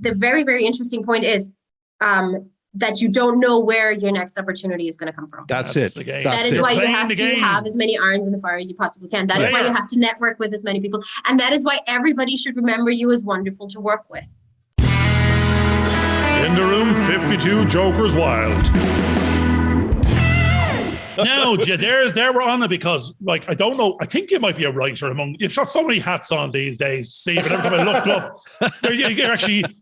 the very, very interesting point is that you don't know where your next opportunity is going to come from. That's it. That is why you have to have as many irons in the fire as you possibly can. That is why you have to network with as many people. And that is why everybody should remember you as wonderful to work with. In the room, 52 Jokers Wild. No, there we're on it because, like, I don't know. I think you might be a writer you've got so many hats on these days, Steve. And every time I look up,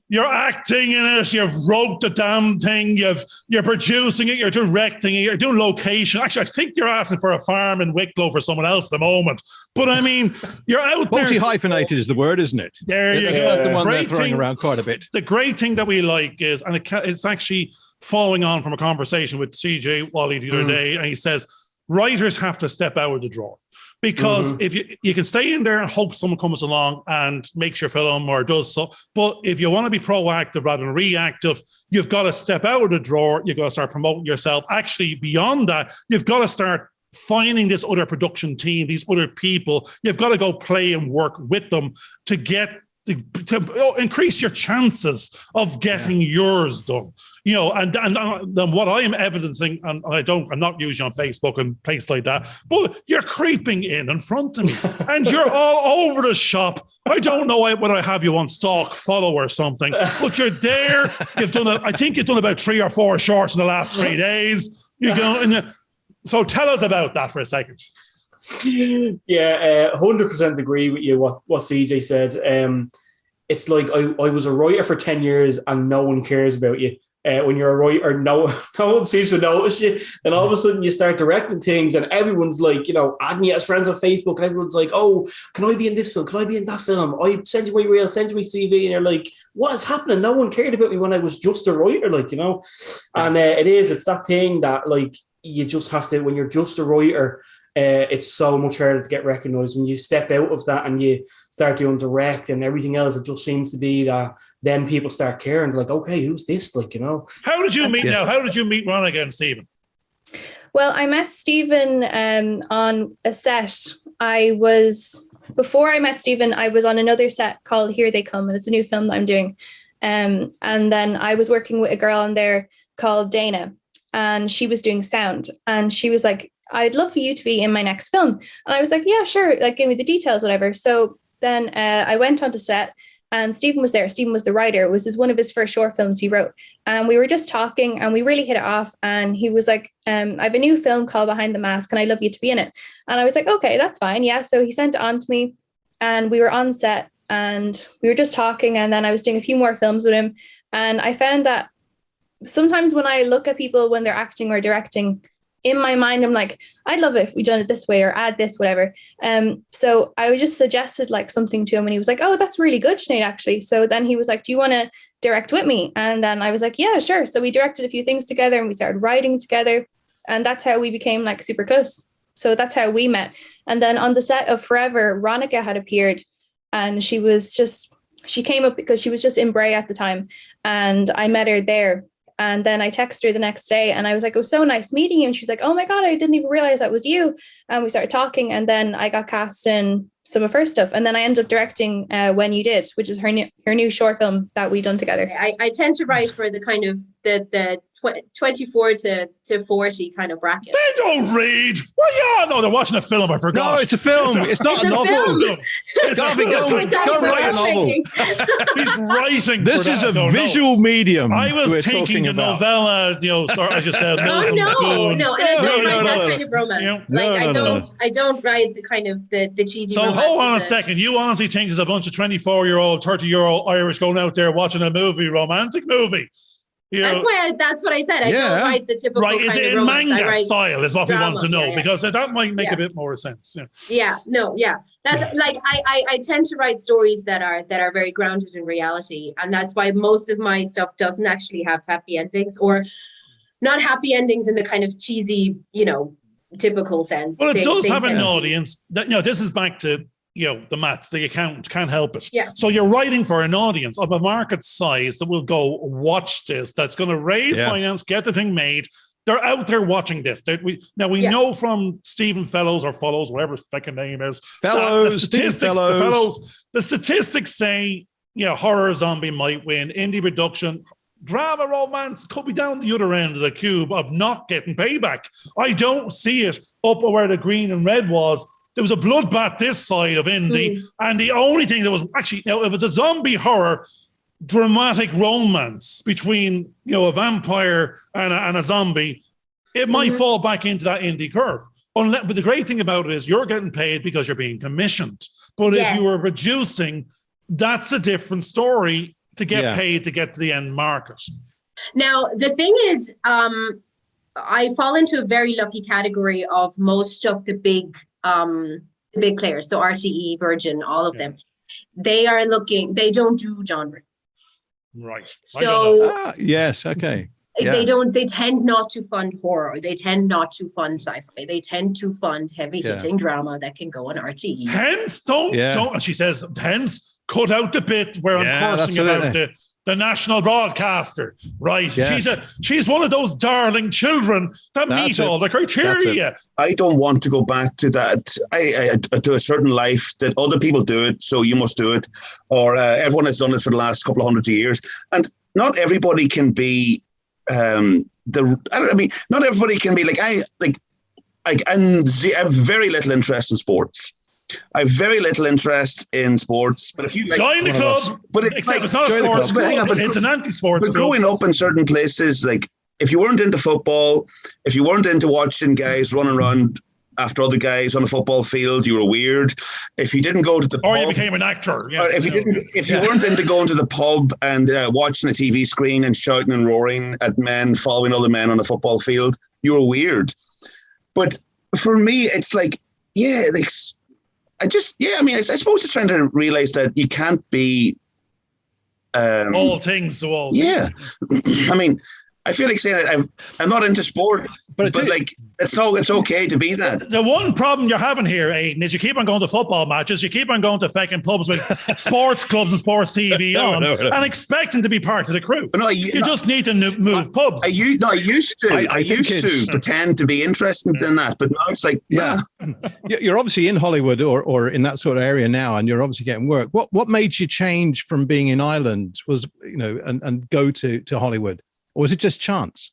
you're acting in it. You've wrote the damn thing. You're producing it. You're directing it. You're doing location. Actually, I think you're asking for a farm in Wicklow for someone else at the moment. But I mean, you're out there. Multi-hyphenated is the word, isn't it? There you go. That's the one they're throwing around quite a bit. The great thing that we like is, and it's actually following on from a conversation with CJ Wally the other day, and he says writers have to step out of the drawer because if you can stay in there and hope someone comes along and makes your film or does so, but if you want to be proactive rather than reactive, you've got to step out of the drawer. You've got to start promoting yourself. Actually, beyond that, you've got to start finding this other production team, these other people. You've got to go play and work with them to get to increase your chances of getting yours done. You know, and then what I am evidencing, and I'm not usually on Facebook and places like that, but you're creeping in front of me and you're all over the shop. I don't know whether I have you on stalk, follow or something, but you're there. I think you've done about 3 or 4 shorts in the last 3 days. So tell us about that for a second. Yeah, 100% agree with you what CJ said. It's like I was a writer for 10 years and no one cares about you. When you're a writer, no one seems to notice you. And all of a sudden you start directing things and everyone's like, adding you as friends on Facebook and everyone's like, oh, can I be in this film? Can I be in that film? I send you my reel, send you my CV. And you're like, what is happening? No one cared about me when I was just a writer, And it's that thing that, like, you just have to, when you're just a writer, it's so much harder to get recognized. When you step out of that and you start doing direct and everything else, it just seems to be that then people start caring. They're like, okay, who's this? How did you meet now? How did you meet Ronika and Stephen? Well, I met Stephen on a set. Before I met Stephen, I was on another set called Here They Come, and it's a new film that I'm doing. And then I was working with a girl on there called Dana, and she was doing sound. And she was like, I'd love for you to be in my next film. And I was like, yeah, sure. Like, give me the details, whatever. So then I went on to set and Stephen was there. Stephen was the writer. It was one of his first short films he wrote. And we were just talking and we really hit it off. And he was like, I have a new film called Behind the Mask and I'd love you to be in it. And I was like, okay, that's fine. Yeah. So he sent it on to me and we were on set and we were just talking. And then I was doing a few more films with him. And I found that sometimes when I look at people when they're acting or directing, in my mind, I'm like, I'd love it if we done it this way or add this, whatever. So I just suggested like something to him and he was like, oh, that's really good, Sinead, actually. So then he was like, do you want to direct with me? And then I was like, yeah, sure. So we directed a few things together and we started writing together. And that's how we became like super close. So that's how we met. And then on the set of Forever, Ronika had appeared and she came up because she was just in Bray at the time. And I met her there. And then I texted her the next day and I was like, it was so nice meeting you. And she's like, oh my God, I didn't even realize that was you. And we started talking and then I got cast in some of her stuff. And then I ended up directing When You Did, which is her new short film that we done together. I tend to write for the kind of the 24 to 40 kind of bracket. They don't read. Well, yeah, no, they're watching a film. I forgot. No, it's a film. It's not a novel. Garvin, go write a novel. He's writing. This is a visual medium. I was thinking a novella. Sorry, I just said. No, and I don't write that kind of romance. I don't write the kind of the cheesy. So hold on a second. You honestly think there's a bunch of 24-year-old, 30-year-old Irish going out there watching a romantic movie? That's what I said. I don't write the typical right. Is kind it of in romance. manga style? Is what drama, we want to know because that might make a bit more sense. That's like I tend to write stories that are very grounded in reality, and that's why most of my stuff doesn't actually have happy endings or not happy endings in the kind of cheesy, typical sense. Well, it does have an audience. This is back to the maths, the accountant can't help it. Yeah. So you're writing for an audience of a market size that will go watch this, that's going to raise finance, get the thing made. They're out there watching this. We know from Stephen Fellows or Follows, whatever his fucking name is. Fellows, the statistics say horror zombie might win. Indie production, drama, romance could be down the other end of the cube of not getting payback. I don't see it up where the green and red was. There was a bloodbath this side of indie, and the only thing that was actually, it was a zombie horror dramatic romance between a vampire and a zombie. It might fall back into that indie curve. But the great thing about it is you're getting paid because you're being commissioned. But if you are producing, that's a different story to get paid to get to the end market. Now, the thing is, I fall into a very lucky category of most of the big players. So RTE, Virgin, all of them. They don't do genre. Right. So yes, okay. They tend not to fund horror. They tend not to fund sci-fi. They tend to fund heavy hitting drama that can go on RTE. Hence, don't, she says, hence, cut out the bit where I'm cursing about the national broadcaster, right? Yes. She's one of those darling children that meet all the criteria. I don't want to go back to that. I to a certain life that other people do it, so you must do it, or everyone has done it for the last couple of hundred years, and not everybody can be. Not everybody can be like I have very little interest in sports. I have very little interest in sports, but if you join the club, but it's not a sports club, it's an anti-sports club. But growing up in certain places, like if you weren't into football, if you weren't into watching guys running around after other guys on the football field, you were weird. If you didn't go to the pub, you became an actor. Yes, if you weren't into going to the pub and watching a TV screen and shouting and roaring at men following other men on a football field, you were weird. But for me, it's like, I suppose it's trying to realize that you can't be all things to all. Yeah, I mean, I feel like saying that I'm not into sport, but like it's okay to be that. The one problem you're having here, Aidan, is you keep on going to football matches, you keep on going to fucking pubs with sports clubs and sports TV and expecting to be part of the crew. No, you just need to move pubs. I used to pretend to be interested in that, but now it's like, You're obviously in Hollywood or in that sort of area now, and you're obviously getting work. What made you change from being in Ireland and go to Hollywood? Or was it just chance?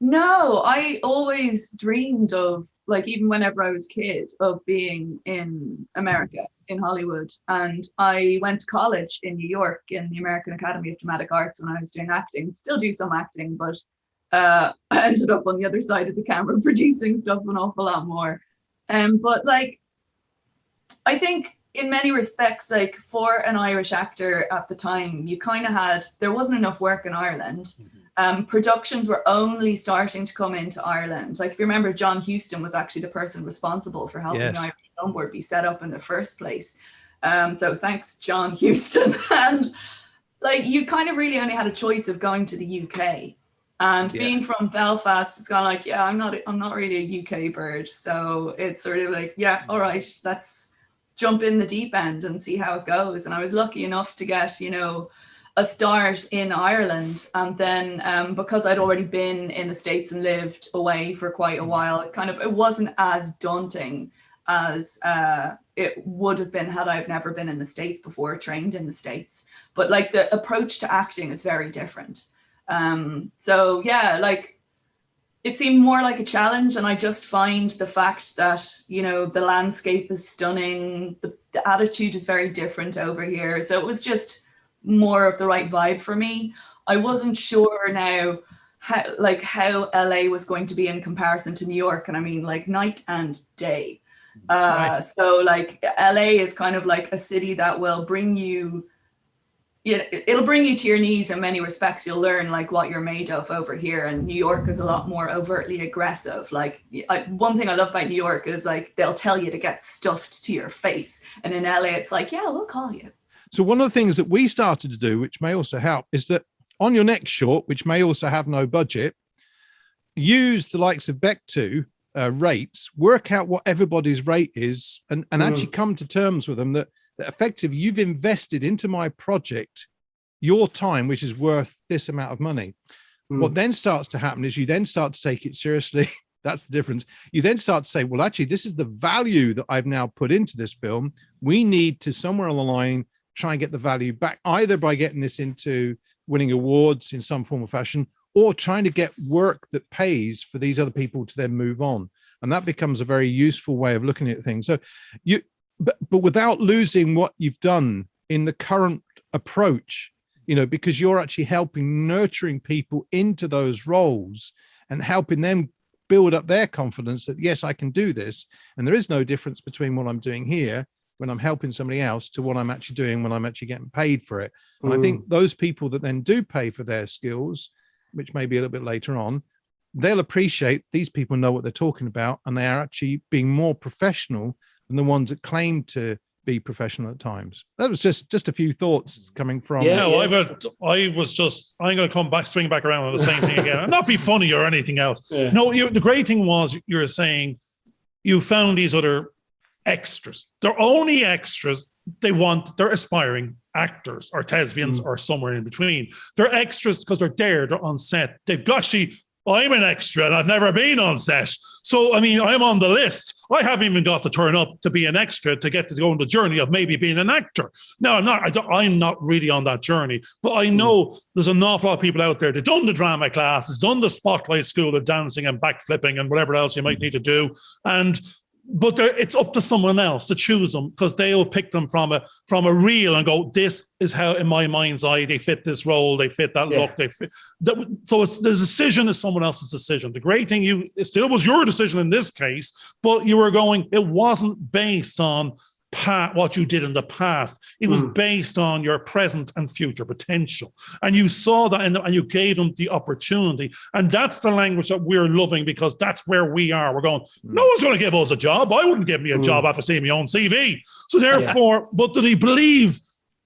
No, I always dreamed of, like, even whenever I was a kid, of being in America, in Hollywood. And I went to college in New York in the American Academy of Dramatic Arts when I was doing acting. Still do some acting, but I ended up on the other side of the camera producing stuff an awful lot more. But like, I think in many respects, like for an Irish actor at the time, you kind of there wasn't enough work in Ireland. Productions were only starting to come into Ireland. Like if you remember, John Huston was actually the person responsible for helping the Irish Film Board be set up in the first place. So thanks, John Huston. And like you kind of really only had a choice of going to the UK. And being from Belfast, it's gone like, I'm not really a UK bird. So it's sort of like, all right, let's jump in the deep end and see how it goes. And I was lucky enough to get, a start in Ireland. And then because I'd already been in the States and lived away for quite a while, it wasn't as daunting as it would have been had I've never been in the States before, trained in the States. But like the approach to acting is very different. Like it seemed more like a challenge, and I just find the fact that, the landscape is stunning, the attitude is very different over here. So it was just more of the right vibe for me. I wasn't sure now how LA was going to be in comparison to New York, and I mean like night and day. Right. So like LA is kind of like a city that will bring you, it'll bring you to your knees in many respects. You'll learn like what you're made of over here. And New York is a lot more overtly aggressive. Like one thing I love about New York is like they'll tell you to get stuffed to your face, and in LA it's like, we'll call you. So one of the things that we started to do, which may also help, is that on your next short, which may also have no budget, use the likes of Beck2 rates, work out what everybody's rate is, and actually come to terms with them that effectively you've invested into my project your time, which is worth this amount of money. What then starts to happen is you then start to take it seriously. That's the difference. You then start to say, well, actually, this is the value that I've now put into this film. We need to somewhere along the line try and get the value back, either by getting this into winning awards in some form or fashion, or trying to get work that pays for these other people to then move on. And that becomes a very useful way of looking at things. So but without losing what you've done in the current approach, because you're actually helping nurturing people into those roles and helping them build up their confidence that, yes, I can do this. And there is no difference between what I'm doing here when I'm helping somebody else to what I'm actually doing when I'm actually getting paid for it. And I think those people that then do pay for their skills, which may be a little bit later on, they'll appreciate these people know what they're talking about, and they are actually being more professional than the ones that claim to be professional at times. That was just a few thoughts coming from. I'm going to swing back around on the same thing again, and not be funny or anything else. Yeah. No, the great thing was you're saying you found these other extras. They're only extras. They're aspiring actors or thespians or somewhere in between. They're extras because they're on set. They've got I'm an extra and I've never been on set. So, I'm on the list. I haven't even got to turn up to be an extra to get to go on the journey of maybe being an actor. Now, I'm not really on that journey, but I know there's an awful lot of people out there that done the drama classes, done the spotlight school of dancing and backflipping and whatever else you might need to do. But it's up to someone else to choose them, because they'll pick them from a reel and go, this is how, in my mind's eye, they fit this role, they fit that look, they fit. So the decision is someone else's decision. The great thing, it still was your decision in this case, but you were going, it wasn't based on what you did in the past. It was based on your present and future potential. And you saw that and you gave them the opportunity. And that's the language that we're loving, because that's where we are. We're going, no one's going to give us a job. I wouldn't give me a job after seeing my own CV. So therefore, but do they believe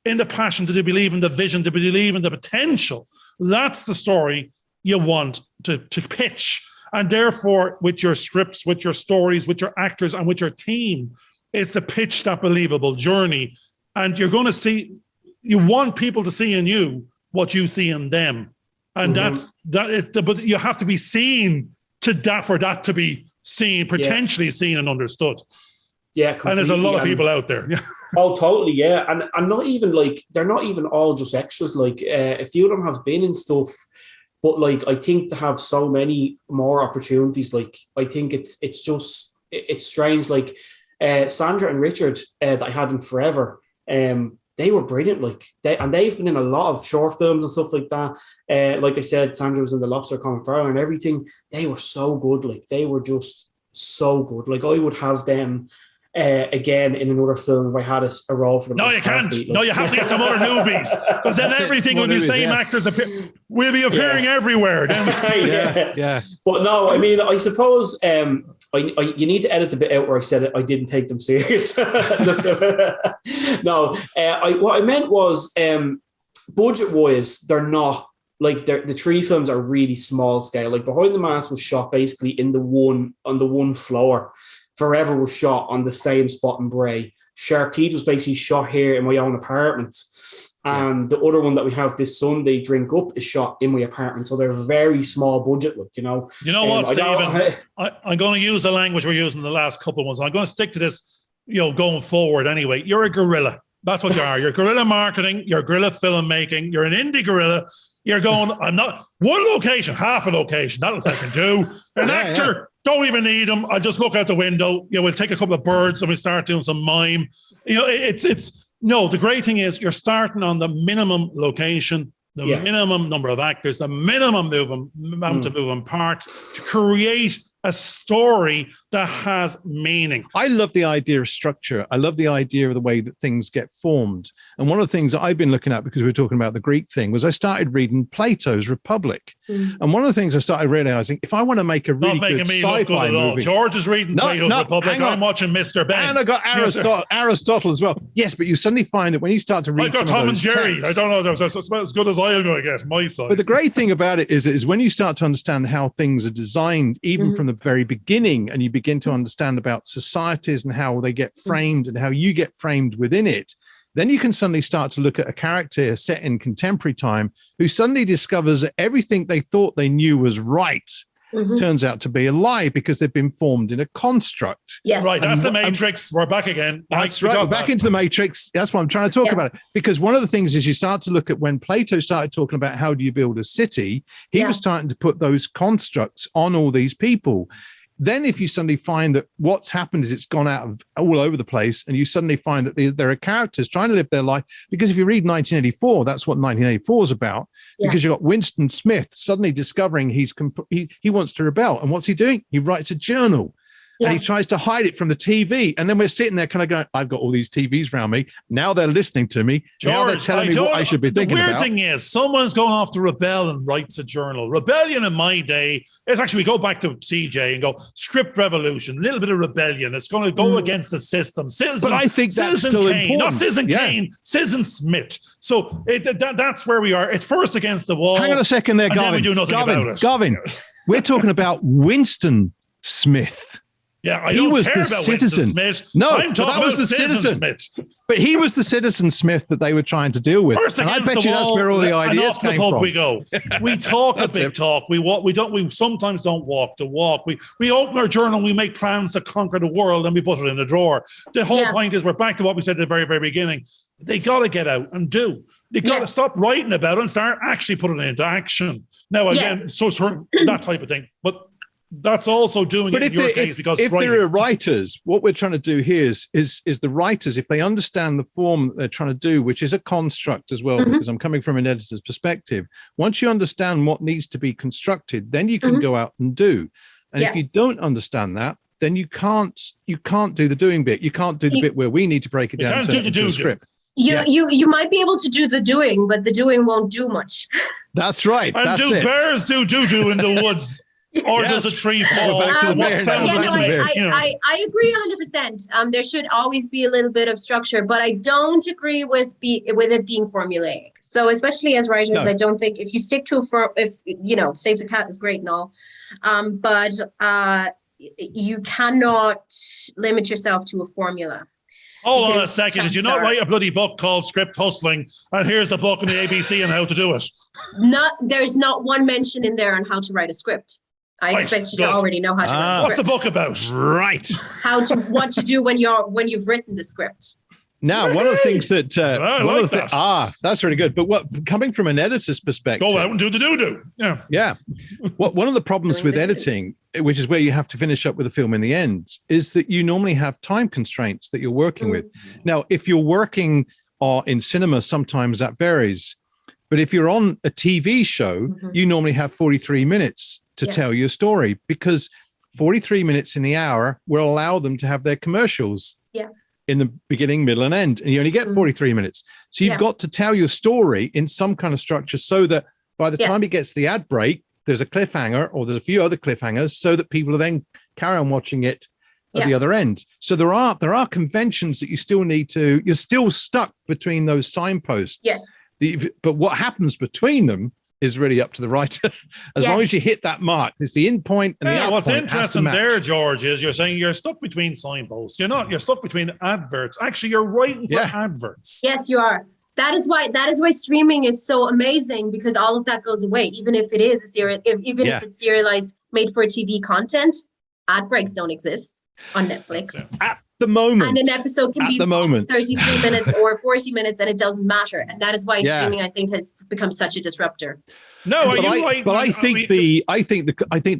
in the passion? Do they believe in the vision? Do they believe in the potential? That's the story you want to pitch. And therefore, with your scripts, with your stories, with your actors, and with your team, it's to pitch that believable journey. And you're going to see, you want people to see in you what you see in them. And but you have to be seen for that to be seen, potentially seen and understood. Yeah. Completely. And there's a lot of people out there. Oh, totally. Yeah. And not even they're not even all just extras. A few of them have been in stuff, but I think to have so many more opportunities, I think it's strange. Sandra and Richard that I had in Forever, they were brilliant. They've been in a lot of short films and stuff like that. Like I said, Sandra was in The Lobster Common Fire and everything. They were so good. They were just so good. I would have them again in another film if I had a role for them. No, you can't. No, you have to get some other newbies, because then everything will be same actors will be appearing everywhere. Yeah. But no, I suppose you need to edit the bit out where I said I didn't take them serious. No, what I meant was budget-wise, they're not the three films are really small scale. Behind the Mask was shot basically on the one floor. Forever was shot on the same spot in Bray. Sharp Teeth was basically shot here in my own apartment. And the other one that we have this Sunday, Drink Up, is shot in my apartment. So they're very small budget, You know what, Stephen? I'm going to use the language we're using in the last couple of ones. I'm going to stick to this, going forward anyway. You're a guerrilla. That's what you are. You're guerrilla marketing. You're guerrilla filmmaking. You're an indie guerrilla. You're going, I'm not one location, half a location. That's what I can do. An actor, don't even need them. I just look out the window. We'll take a couple of birds and we start doing some mime. The great thing is you're starting on the minimum location, the minimum number of actors, the minimum amount of moving parts to create a story that has meaning. I love the idea of structure. I love the idea of the way that things get formed. And one of the things that I've been looking at, because we were talking about the Greek thing, was I started reading Plato's Republic. And one of the things I started realizing, if I want to make a really good sci-fi movie, George is reading Plato's Republic. I'm watching Mr. Ben. And I got Aristotle as well. Yes, but you suddenly find that when you start to read, I've got Tom and Jerry. Texts, I don't know. That's as good as I'm going to get. My side. But the great thing about it is when you start to understand how things are designed, even from the very beginning, and you begin to understand about societies and how they get framed and how you get framed within it, then you can suddenly start to look at a character set in contemporary time who suddenly discovers that everything they thought they knew was right turns out to be a lie because they've been formed in a construct. Yes. Right, that's the Matrix. We're back again. That's right. We're back into the Matrix. That's what I'm trying to talk about. Because one of the things is you start to look at when Plato started talking about how do you build a city, he was starting to put those constructs on all these people. Then if you suddenly find that what's happened is it's gone out of all over the place, and you suddenly find that there are characters trying to live their life, because if you read 1984, that's what 1984 is about, because you've got Winston Smith suddenly discovering he wants to rebel. And what's he doing? He writes a journal. And he tries to hide it from the TV. And then we're sitting there kind of going, I've got all these TVs around me. Now they're listening to me. George, now they're telling me what I should be thinking about. The weird thing is, someone's going off to rebel and writes a journal. Rebellion in my day is actually, we go back to CJ and go, script revolution, a little bit of rebellion. It's going to go against the system. But I think that's still important. Not Citizen Kane, Citizen Smith. So that's where we are. It's first against the wall. Hang on a second there, Garvin. Then we do nothing about it. Garvin, we're talking about Winston Smith. Yeah, I don't care about Winston Smith. No, I'm talking about the Citizen Smith. But he was the Citizen Smith that they were trying to deal with. First and I against bet the you wall, that's where all the ideas and off came the pub from. we go. We talk a big talk. We walk. We sometimes don't walk the walk. We open our journal. We make plans to conquer the world, and we put it in the drawer. The whole point is we're back to what we said at the very, very beginning. They got to get out and do. They got to stop writing about it and start actually putting it into action. Now again, so that type of thing, but. That's also doing it in your case because if there are writers, what we're trying to do here is the writers, if they understand the form that they're trying to do, which is a construct as well, because I'm coming from an editor's perspective. Once you understand what needs to be constructed, then you can go out and do. And if you don't understand that, then you can't do the doing bit. You can't do the bit where we need to break it down into a script. You might be able to do the doing, but the doing won't do much. That's right. And bears do in the woods? Or does a tree fall? Back to the bear. I agree 100%. There should always be a little bit of structure, but I don't agree with it being formulaic. So especially as writers, I don't think if you stick to Save the Cat is great and all, but you cannot limit yourself to a formula. Hold on a second. Did you not write a bloody book called Script Hustling? And here's the book in the ABC on how to do it. There's not one mention in there on how to write a script. I expect you to already know how to write a script. What's the book about? Right. What to do when you've written the script. Now, one of the things that that's really good. But coming from an editor's perspective, go out and do the do-do. Yeah. One of the problems with editing, which is where you have to finish up with a film in the end, is that you normally have time constraints that you're working with. Now, if you're working in cinema, sometimes that varies. But if you're on a TV show, you normally have 43 minutes to tell your story, because 43 minutes in the hour will allow them to have their commercials in the beginning, middle, and end. And you only get 43 minutes. So you've got to tell your story in some kind of structure so that by the time it gets to the ad break, there's a cliffhanger or there's a few other cliffhangers so that people will then carry on watching it at the other end. So there are conventions that you still need to, you're still stuck between those signposts. Yes. But what happens between them is really up to the writer. As long as you hit that mark, it's the in point and the out what's point interesting there, George, is you're saying you're stuck between signposts. You're not. You're stuck between adverts. Actually, you're writing for adverts. Yes, you are. That is why streaming is so amazing, because all of that goes away. Even if it is if it's serialized, made for TV content, ad breaks don't exist on Netflix. At the moment. And an episode can be 33 minutes or 40 minutes, and it doesn't matter. And that is why streaming, I think, has become such a disruptor. No, I think the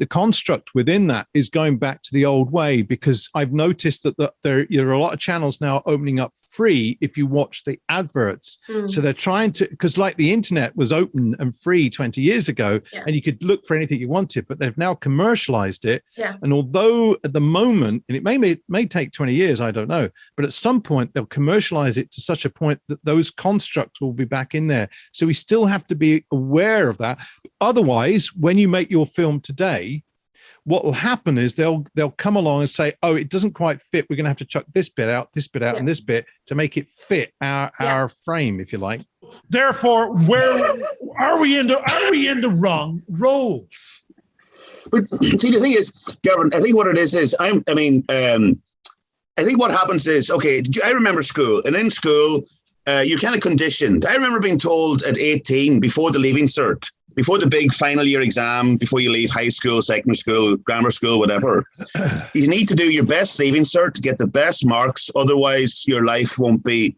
construct within that is going back to the old way, because I've noticed that there are a lot of channels now opening up free if you watch the adverts. So they're trying to, because like the internet was open and free 20 years ago, and you could look for anything you wanted, but they've now commercialized it. And although at the moment, and it may take 20 years, I don't know, but at some point they'll commercialize it to such a point that those constructs will be back in there. So we still have to be aware of that. Otherwise, when you make your film today, what will happen is they'll come along and say, oh, it doesn't quite fit. We're going to have to chuck this bit out, and this bit to make it fit our frame, if you like. Therefore, where are we in the wrong roles? But see, the thing is, Garvin, I think what it is I think what happens is, okay, I remember school, and in school, you're kind of conditioned. I remember being told at 18, before the leaving cert, before the big final year exam, before you leave high school, secondary school, grammar school, whatever, you need to do your best leaving cert to get the best marks. Otherwise, your life won't be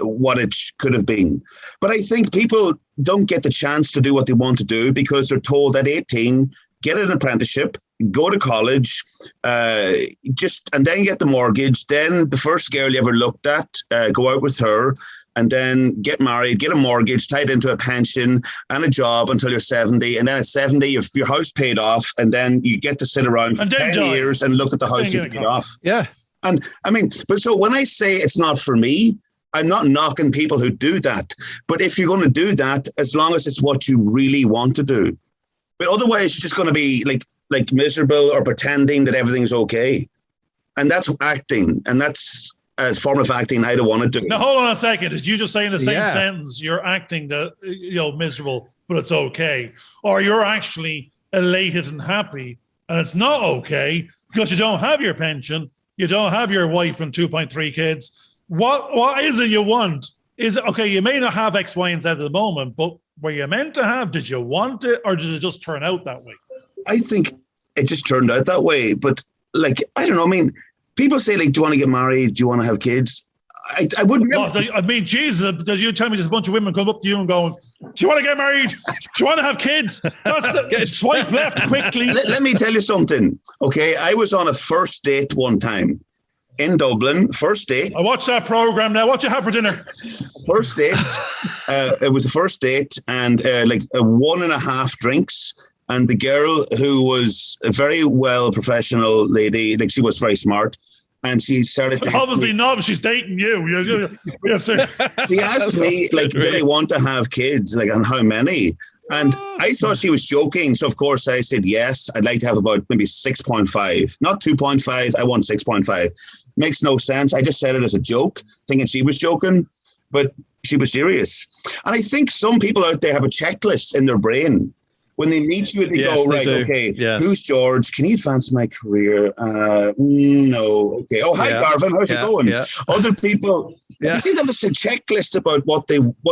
what it could have been. But I think people don't get the chance to do what they want to do because they're told at 18, get an apprenticeship, go to college, and then get the mortgage. Then the first girl you ever looked at, go out with her, and then get married, get a mortgage, tied into a pension and a job until you're 70. And then at 70, your house paid off, and then you get to sit around for 10 years and look at the house you paid off. Yeah. And I mean, but so when I say it's not for me, I'm not knocking people who do that. But if you're going to do that, as long as it's what you really want to do. But otherwise, you're just going to be like miserable or pretending that everything's okay. And that's acting. And that's a form of acting I don't want to do. Now, hold on a second. Did you just say in the same sentence, you're acting that, miserable, but it's okay? Or you're actually elated and happy, and it's not okay because you don't have your pension, you don't have your wife and 2.3 kids. What is it you want? Is it, okay, you may not have X, Y, and Z at the moment, but were you meant to have? Did you want it, or did it just turn out that way? I think it just turned out that way. But I don't know. I mean, people say, do you want to get married? Do you want to have kids? I wouldn't. I mean, Jesus, you tell me there's a bunch of women come up to you and going, do you want to get married? Do you want to have kids? Swipe left quickly. Let me tell you something. Okay, I was on a first date one time in Dublin. First date. I watched that program now. What you have for dinner? First date. It was a first date, and a 1.5 drinks. And the girl, who was a very well professional lady, she was very smart, and she started. Obviously not. She's dating you. Yes, sir. She asked me, did I want to have kids, and how many? And I thought she was joking, so of course I said yes. I'd like to have about maybe 6.5, not 2.5. I want 6.5. Makes no sense. I just said it as a joke, thinking she was joking, but she was serious. And I think some people out there have a checklist in their brain. When they meet you, they go, right, okay, who's George? Can he advance my career? No. Okay. Oh, hi, Garvin. How's it going? Yeah. Other people, they seem to have a checklist about what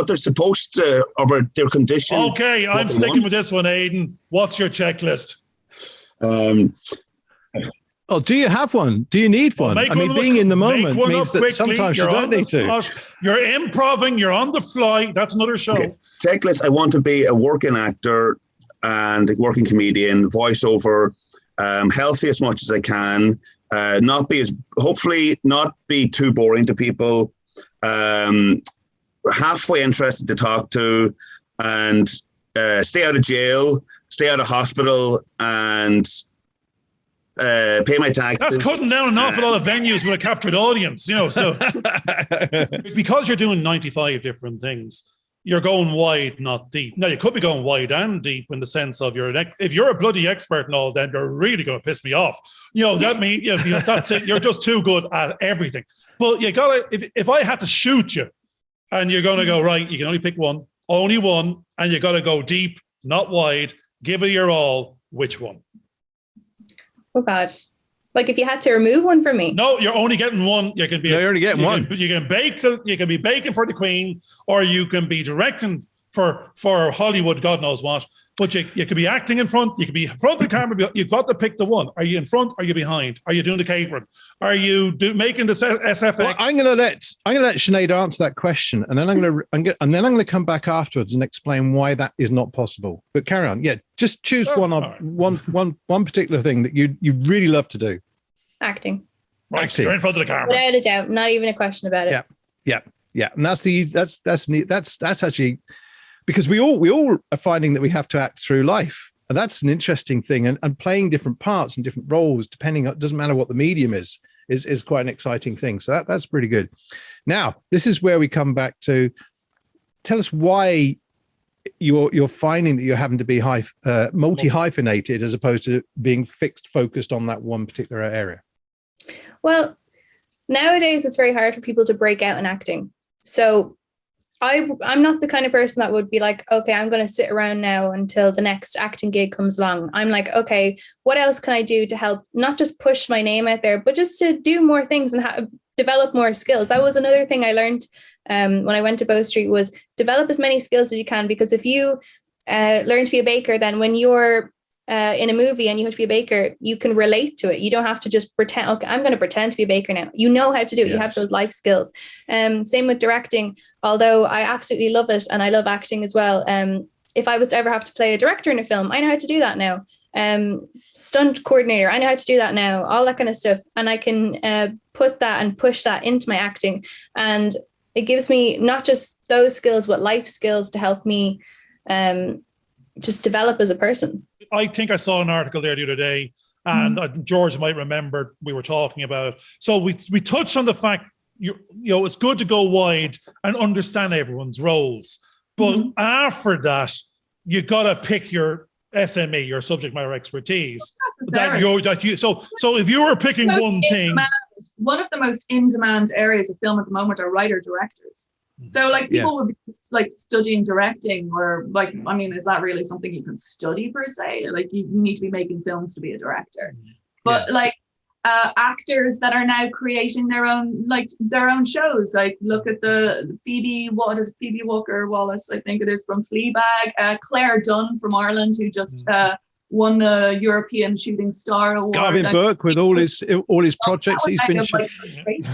they're supposed to, or their condition. Okay, I'm sticking with this one, Aidan. What's your checklist? Do you have one? Do you need one? I mean, being in the moment means that sometimes you don't need to. You're improving. You're on the fly. That's another show. Okay. Checklist. I want to be a working actor and working comedian, voiceover, healthy as much as I can, hopefully not be too boring to people, halfway interested to talk to, and stay out of jail, stay out of hospital, and pay my taxes. That's cutting down an awful lot of venues with a captured audience, so because you're doing 95 different things, you're going wide, not deep. Now, you could be going wide and deep in the sense of if you're a bloody expert and all, then you're really going to piss me off. That means, because that's it. You're just too good at everything. But you got to, if I had to shoot you and you're going to go, right, you can only pick only one, and you got to go deep, not wide, give it your all, which one? Oh, God. If you had to remove one from me. No, you're only getting one. You're only getting one. You can be baking for the Queen, or you can be directing for Hollywood, God knows what. But you could be acting in front. You could be in front of the camera. You've got to pick the one. Are you in front? Are you behind? Are you doing the catering? Are you making the SFX? Well, I'm going to let Sinead answer that question, and then I'm going to come back afterwards and explain why that is not possible. But carry on. Yeah, just choose one particular thing that you really love to do. Acting. Right, acting. You're in front of the camera. Without a doubt, not even a question about it. Yeah, and that's actually because we all are finding that we have to act through life, and that's an interesting thing. And playing different parts and different roles, depending on, it doesn't matter what the medium is quite an exciting thing. So that's pretty good. Now, this is where we come back to tell us why you're finding that you're having to be multi-hyphenated as opposed to being focused on that one particular area. Well, nowadays it's very hard for people to break out in acting. So I'm not the kind of person that would be like, okay, I'm going to sit around now until the next acting gig comes along. I'm like, okay, what else can I do to help not just push my name out there, but just to do more things and develop more skills. That was another thing I learned when I went to Bow Street, was develop as many skills as you can, because if you learn to be a baker, then when you're in a movie and you have to be a baker, you can relate to it. You don't have to just pretend, okay, I'm going to pretend to be a baker now. You know how to do it. Yes. You have those life skills. Same with directing, although I absolutely love it and I love acting as well. If I was to ever have to play a director in a film, I know how to do that now. Stunt coordinator, I know how to do that now, all that kind of stuff. And I can put that and push that into my acting. And it gives me not just those skills, but life skills to help me just develop as a person. I think I saw an article there the other day, and George might remember we were talking about. So we touched on the fact, you know, it's good to go wide and understand everyone's roles. But after that, you got to pick your SME, your subject matter expertise. So if you were picking one thing. One of the most in-demand areas of film at the moment are writer-directors. So like people would be like studying directing, or like, I mean, is that really something you can study per se? Like you need to be making films to be a director. But like actors that are now creating their own shows, like look at the Phoebe Walker-Wallace, I think it is, from Fleabag, Claire Dunn from Ireland, who just won the European Shooting Star Award. Garvin Burke with all his projects he's been shooting.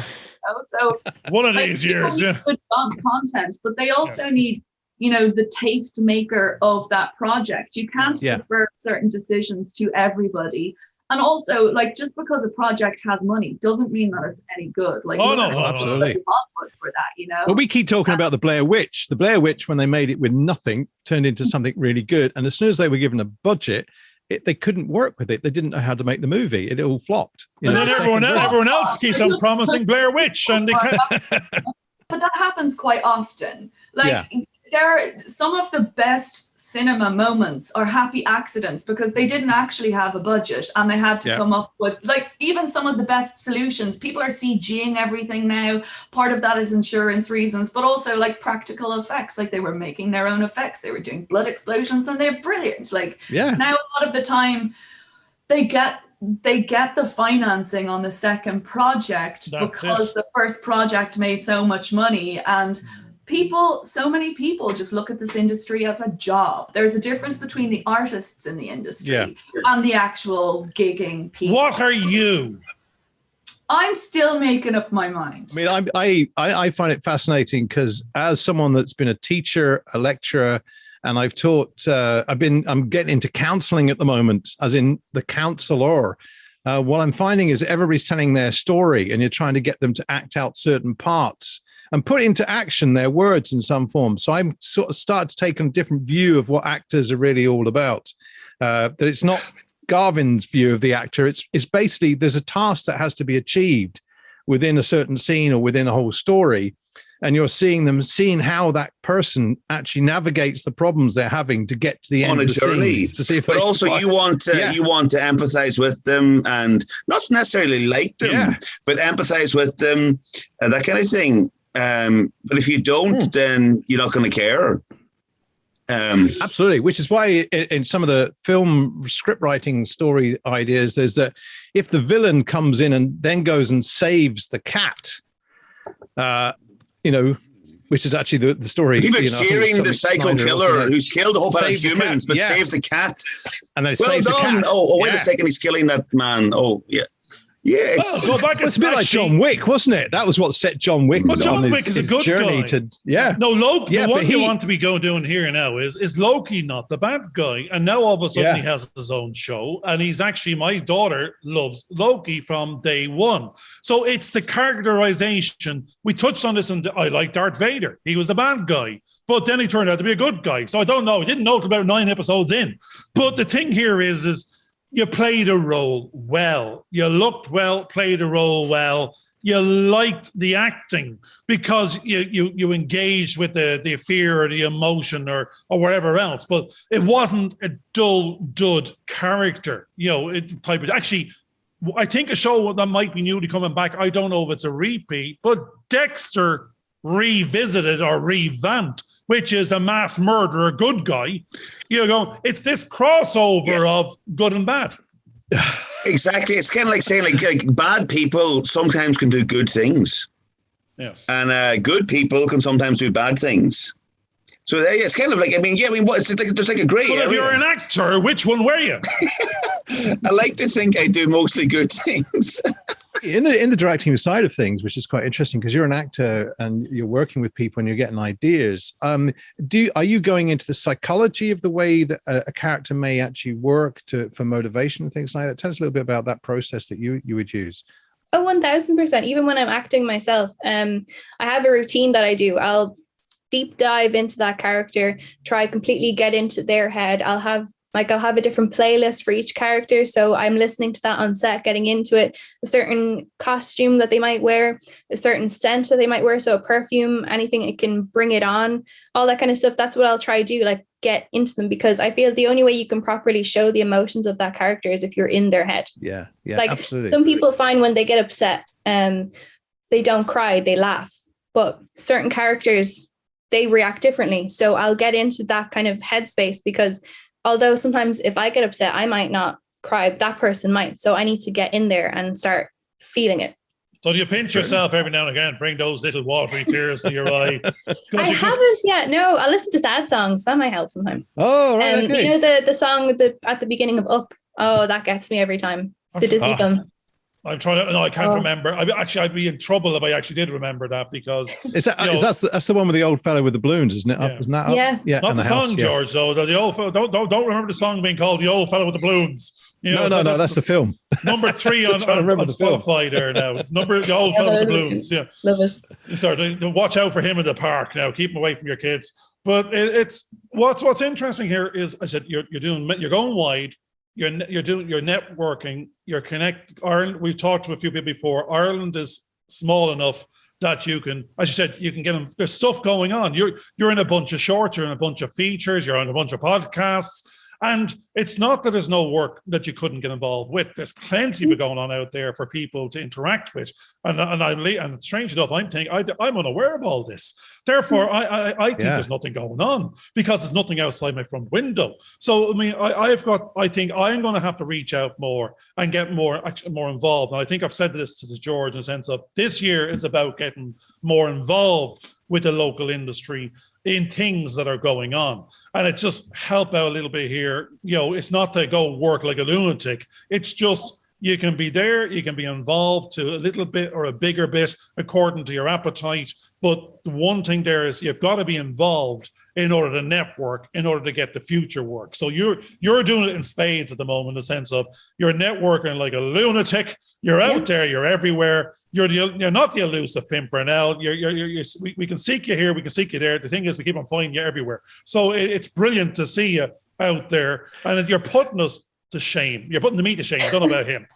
So one of these years, good content, but they also need, you know, the taste maker of that project. You can't defer certain decisions to everybody. And also, like, just because a project has money doesn't mean that it's any good. Like, absolutely. For that, you know. Well, we keep talking about the Blair Witch. The Blair Witch, when they made it with nothing, turned into something really good. And as soon as they were given a budget, they couldn't work with it. They didn't know how to make the movie. It all flopped. And then everyone else keeps on promising Blair Witch, and but that happens quite often. Like there are some of the best cinema moments are happy accidents because they didn't actually have a budget and they had to come up with, like, even some of the best solutions. People are CGing everything now. Part of that is insurance reasons, but also like practical effects. Like they were making their own effects. They were doing blood explosions and they're brilliant. Like now a lot of the time they get the financing on the second project because the first project made so much money. And so many people just look at this industry as a job. There's a difference between the artists in the industry and the actual gigging people. What are you? I'm still making up my mind. I mean, I find it fascinating because as someone that's been a teacher, a lecturer, and I've taught, I'm getting into counseling at the moment, as in the counselor. What I'm finding is everybody's telling their story and you're trying to get them to act out certain parts and put into action their words in some form. So I'm sort of started to take a different view of what actors are really all about. That it's not Garvin's view of the actor. It's basically there's a task that has to be achieved within a certain scene or within a whole story. And you're seeing how that person actually navigates the problems they're having to get to the end on a of the journey. Scene, to see if but also you want to empathize with them and not necessarily like them, but empathize with them, that kind of thing. But if you don't, then you're not going to care. Absolutely, which is why in some of the film script writing story ideas, there's that if the villain comes in and then goes and saves the cat, which is actually the story. People cheering the psycho killer who's killed a whole bunch of humans, but saved the cat. And they well save done. the cat. Oh, wait a second, he's killing that man. Oh, yeah. Yes. Well, go back and it's a bit like John Wick, wasn't it? That was what set John Wick on John Wick is a good journey guy. No, Loki. The one you want to be doing here now is Loki not the bad guy, and now all of a sudden he has his own show, and he's actually, my daughter loves Loki from day one. So it's the characterization. We touched on this, and I like Darth Vader. He was the bad guy, but then he turned out to be a good guy. So I don't know. I didn't know it about 9 episodes in. But the thing here is you played a role well. You looked well, played a role well. You liked the acting because you engaged with the fear or the emotion or whatever else. But it wasn't a dull, dud character, type of. Actually, I think a show that might be newly coming back, I don't know if it's a repeat, but Dexter revisited or revamped, which is the mass murderer good guy. It's this crossover of good and bad. Exactly. It's kind of like saying like bad people sometimes can do good things. Yes. And good people can sometimes do bad things. So it's kind of like, what? It's like there's like a grey But area. if you're an actor, which one were you? I like to think I do mostly good things. In the directing side of things, which is quite interesting because you're an actor and you're working with people and you're getting ideas. Are you going into the psychology of the way that a character may actually work for motivation and things like that? Tell us a little bit about that process that you would use. Oh, 1000%. Even when I'm acting myself, I have a routine that I do. I'll deep dive into that character, try completely get into their head. I'll have a different playlist for each character. So I'm listening to that on set, getting into it, a certain costume that they might wear, a certain scent that they might wear. So a perfume, anything it can bring it on, all that kind of stuff. That's what I'll try to do, like get into them, because I feel the only way you can properly show the emotions of that character is if you're in their head. Yeah, like absolutely. Some people find when they get upset, they don't cry, they laugh. But certain characters, they react differently. So I'll get into that kind of headspace, because although sometimes if I get upset, I might not cry, that person might. So I need to get in there and start feeling it. So do you pinch yourself every now and again, bring those little watery tears to your eye? I haven't yet. No, I listen to sad songs. That might help sometimes. Oh, right. Okay. You know the song at the beginning of Up? Oh, that gets me every time. The Disney film. I'm trying to. No, I can't remember. I'd be in trouble if I actually did remember that, because that's the one with the old fellow with the balloons, isn't it? Yeah. Isn't that Up? Yeah. Not the song, George. Though the old fellow. Don't remember the song being called "The Old Fellow with the Balloons." No, that's the film. Number 3 on Spotify there now. The Old Fellow with the Balloons. Yeah, love it. Sorry, watch out for him in the park now. Keep him away from your kids. But it's what's interesting here is, I said, you're going wide. You're networking, you're Ireland. We've talked to a few people before. Ireland is small enough that you can, as you said, you can get them. There's stuff going on. You're in a bunch of shorts, you're in a bunch of features, you're on a bunch of podcasts. And it's not that there's no work that you couldn't get involved with. There's plenty of it going on out there for people to interact with. And strange enough, I'm unaware of all this. Therefore, I think there's nothing going on, because there's nothing outside my front window. So, I think I'm going to have to reach out more and get more involved. And I think I've said this to George in the sense of this year is about getting more involved with the local industry in things that are going on. And it's just help out a little bit here. It's not to go work like a lunatic. It's just, you can be there, you can be involved to a little bit or a bigger bit according to your appetite. But the one thing there is you've got to be involved in order to network, in order to get the future work. So you're doing it in spades at the moment, in the sense of you're networking like a lunatic. You're out there, you're everywhere. You're not the elusive Pimpernel. We can seek you here, we can seek you there. The thing is, we keep on finding you everywhere. So it's brilliant to see you out there, and you're putting us to shame. You're putting me to shame. Don't know about him.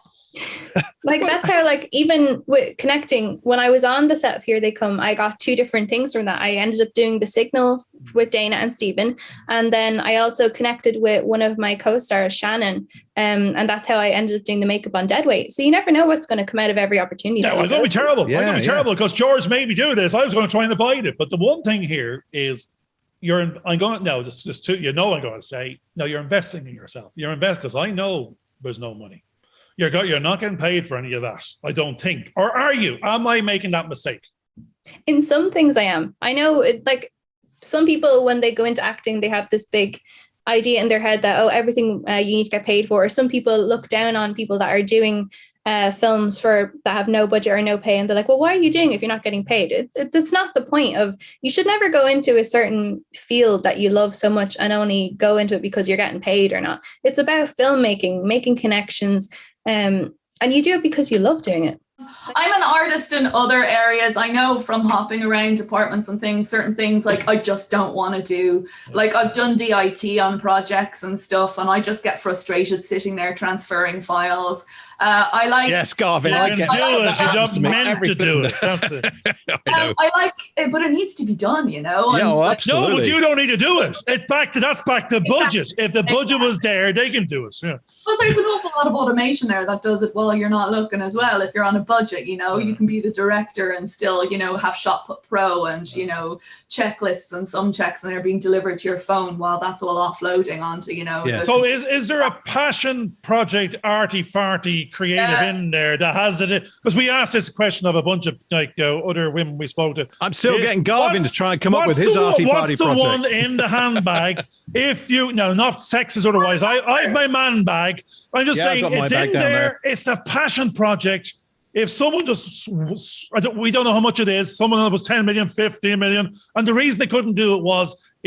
Like that's how, like, even with connecting, when I was on the set of Here They Come, I got 2 different things from that. I ended up doing the signal with Dana and Stephen, and then I also connected with one of my co-stars, Shannon, and that's how I ended up doing the makeup on Deadweight. So you never know what's going to come out of every opportunity. No, I'm going to be terrible. I'm going to be terrible because George made me do this. I was going to try and avoid it, but the one thing here is I'm going to say, no, you're investing in yourself. You're investing, because I know there's no money. You're not getting paid for any of that, I don't think. Or are you? Am I making that mistake? In some things I am. I know, like, some people, when they go into acting, they have this big idea in their head that, everything you need to get paid for. Or some people look down on people that are doing films that have no budget or no pay, and they're like, well, why are you doing it if you're not getting paid? It's not the point of, you should never go into a certain field that you love so much and only go into it because you're getting paid or not. It's about filmmaking, making connections, and you do it because you love doing it. I'm an artist in other areas. I know from hopping around departments and things, certain things like I just don't want to do. Like I've done DIT on projects and stuff, and I just get frustrated sitting there transferring files. I like. Yes, Garvin. You can do it. You're just meant to do it. That's it. I like it, but it needs to be done, you know. Yeah, well, absolutely. No, but you don't need to do it. That's back to budget. If the budget was there, they can do it. Yeah. Well, there's an awful lot of automation there that does it while you're not looking as well. If you're on a budget, you know, you can be the director and still, you know, have Shotput Pro and, you know, checklists and some checks, and they're being delivered to your phone while that's all offloading onto, you know. Yeah. So is there a passion project, arty farty creative in there that has it. Because we asked this question of a bunch of other women we spoke to. I'm still getting Garvin to try and come up with his arty party project. What's the one in the handbag? If you not sexist otherwise. I have my man bag. I'm just saying it's in there. It's a passion project. If someone we don't know how much it is. Someone was 10 million, 15 million, and the reason they couldn't do it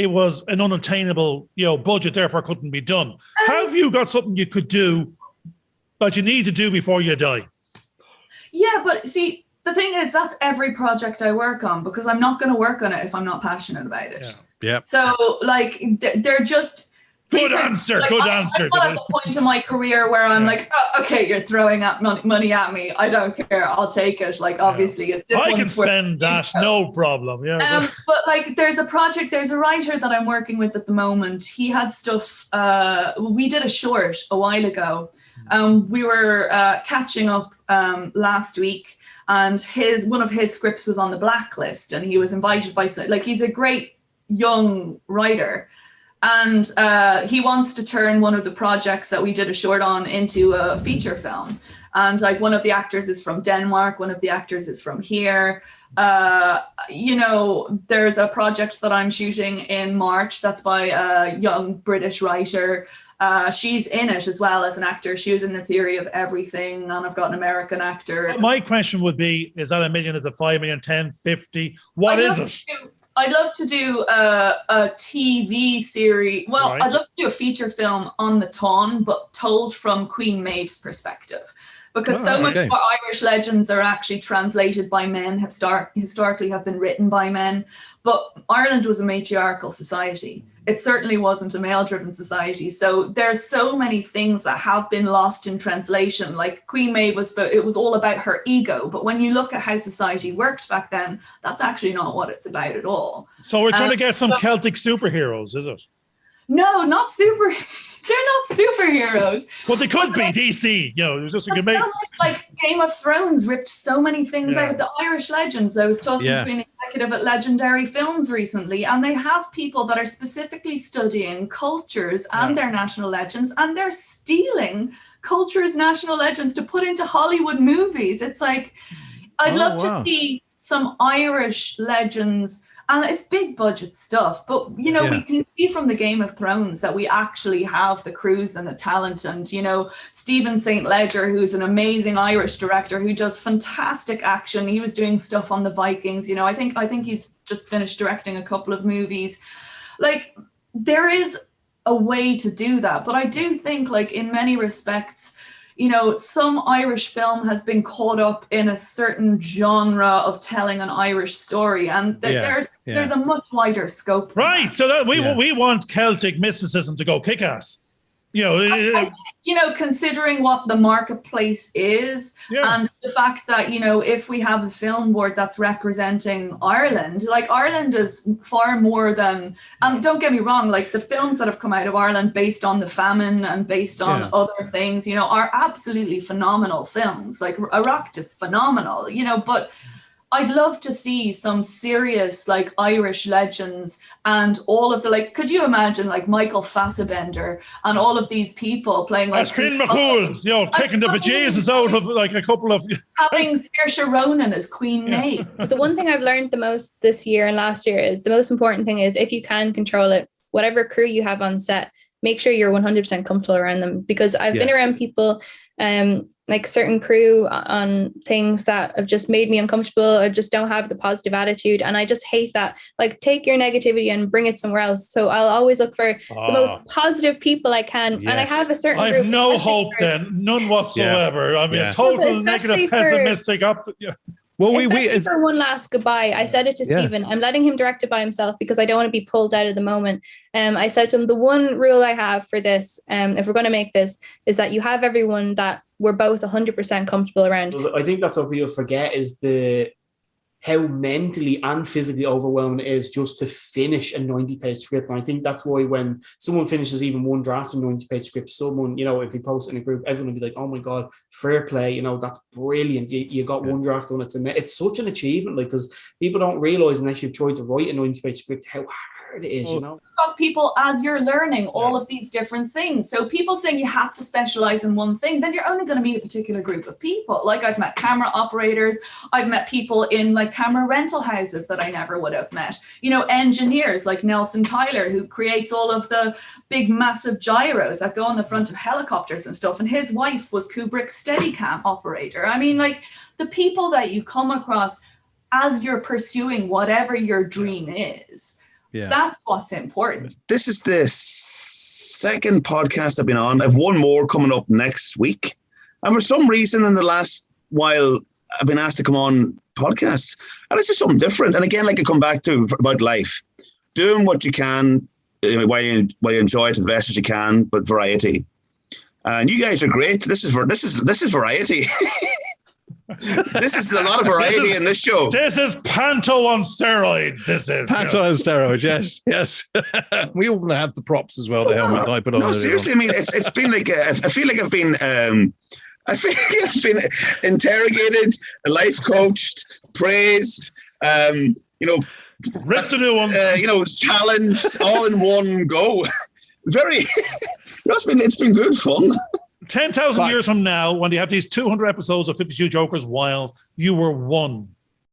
was an unattainable, budget. Therefore, couldn't be done. Have you got something you could do that you need to do before you die? Yeah, but see, the thing is, that's every project I work on, because I'm not going to work on it if I'm not passionate about it. Yeah. So, like, they're just. Good answer. I'm at the point in my career where I'm like, oh, okay, you're throwing out money at me. I don't care. I'll take it. Like, obviously, I can spend that, no problem. Yeah. But like, there's a writer that I'm working with at the moment. He had stuff. We did a short a while ago. We were catching up last week, and one of his scripts was on the blacklist, and he was invited by he's a great young writer. And he wants to turn one of the projects that we did a short on into a feature film. And like, one of the actors is from Denmark, one of the actors is from here. There's a project that I'm shooting in March that's by a young British writer. She's in it as well as an actor. She was in The Theory of Everything, and I've got an American actor. My question would be, is that $1 million, is it 5 million, 10, 50? What is it? I'd love to do a TV series. Well, right. I'd love to do a feature film on the Táin, but told from Queen Maeve's perspective. Because much of our Irish legends are actually translated by men, historically have been written by men. But Ireland was a matriarchal society. It certainly wasn't a male-driven society. So there's so many things that have been lost in translation. Like Queen Maeve it was all about her ego. But when you look at how society worked back then, that's actually not what it's about at all. So we're trying to get some Celtic superheroes, is it? No, not super. They're not superheroes. Well, they could be DC. There's just like Game of Thrones ripped so many things out of the Irish legends. I was talking to an executive at Legendary Films recently, and they have people that are specifically studying cultures and their national legends, and they're stealing cultures, national legends to put into Hollywood movies. It's like, I'd love to see some Irish legends. And it's big budget stuff, but we can see from the Game of Thrones that we actually have the crews and the talent. And Stephen St. Ledger, who's an amazing Irish director who does fantastic action. He was doing stuff on the Vikings. I think he's just finished directing a couple of movies. Like, there is a way to do that, but I do think, like, in many respects, some Irish film has been caught up in a certain genre of telling an Irish story, and there's a much wider scope. Right. That. So that we want Celtic mysticism to go kick ass. Considering what the marketplace is, and the fact that, if we have a film board that's representing Ireland, like, Ireland is far more than, don't get me wrong, like, the films that have come out of Ireland based on the famine and based on other things, are absolutely phenomenal films. Like, Iraq is phenomenal, but I'd love to see some serious, like, Irish legends and all of the, like, could you imagine, like, Michael Fassbender and all of these people playing, like, Finn McCool, kicking the bejesus out of, like, a couple of having Saoirse Ronan as Queen Maeve. The one thing I've learned the most this year and last year, the most important thing is, if you can control it, whatever crew you have on set, make sure you're 100% comfortable around them. Because I've been around people, like certain crew on things that have just made me uncomfortable. I just don't have the positive attitude. And I just hate that. Like, take your negativity and bring it somewhere else. So I'll always look for the most positive people I can. Yes. And I have a certain I have no hope then. None whatsoever. I mean, total negative, pessimistic up. Well, for one last goodbye, I said it to Stephen. I'm letting him direct it by himself because I don't want to be pulled out of the moment. I said to him, the one rule I have for this, if we're going to make this, is that you have everyone that we're both 100% comfortable around. I think that's what people forget, is how mentally and physically overwhelming it is just to finish a 90-page script. And I think that's why when someone finishes even one draft of a 90-page script, someone, if you post it in a group, everyone will be like, oh my God, fair play, that's brilliant. You got one draft done. It's such an achievement, like, because people don't realize unless you've tried to write a 90-page script how hard it is, you know. Across people as you're learning all of these different things. So people saying you have to specialize in one thing, then you're only going to meet a particular group of people. Like I've met camera operators, I've met people in like camera rental houses that I never would have met. You know, engineers like Nelson Tyler, who creates all of the big massive gyros that go on the front of helicopters and stuff. And his wife was Kubrick's Steadicam operator. I mean, like the people that you come across as you're pursuing whatever your dream is. Yeah. That's what's important. This is the second podcast I've been on. I've one more coming up next week. And for some reason in the last while, I've been asked to come on podcasts. And it's just something different. And again, like I come back to about life, doing what you can, while you enjoy it the best as you can, but variety. And you guys are great. This is variety. This is a lot of variety in this show. This is Panto on steroids. This is Panto on steroids. Yes. We all have the props as well. The helmet I put on. No, seriously. I mean, it's been like I feel like I've been interrogated, life coached, praised. Ripped a new one. Challenged all in one go. It's been good fun. 10,000 years from now, when you have these 200 episodes of 52 Jokers Wild, you were one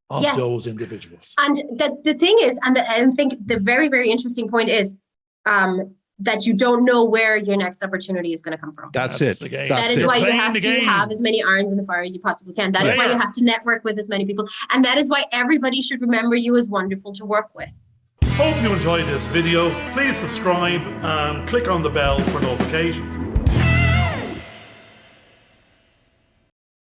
of those individuals. And the thing is, and I think the very, very interesting point is that you don't know where your next opportunity is going to come from. That's it. That is why you have to have as many irons in the fire as you possibly can. That is why you have to network with as many people. And that is why everybody should remember you as wonderful to work with. Hope you enjoyed this video. Please subscribe and click on the bell for notifications.